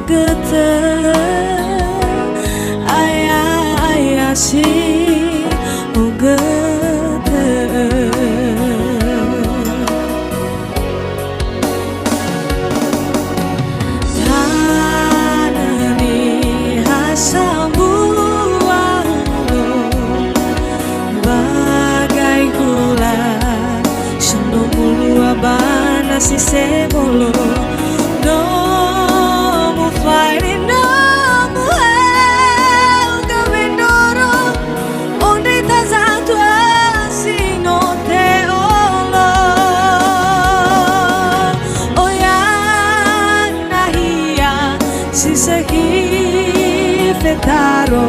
gete ayah si gete tanani hasambuang bagai gula sendo mulu abana si sebolo no mu fare no mu el gavendoro onde tazato si no te olo oya nahia si sehi fetaro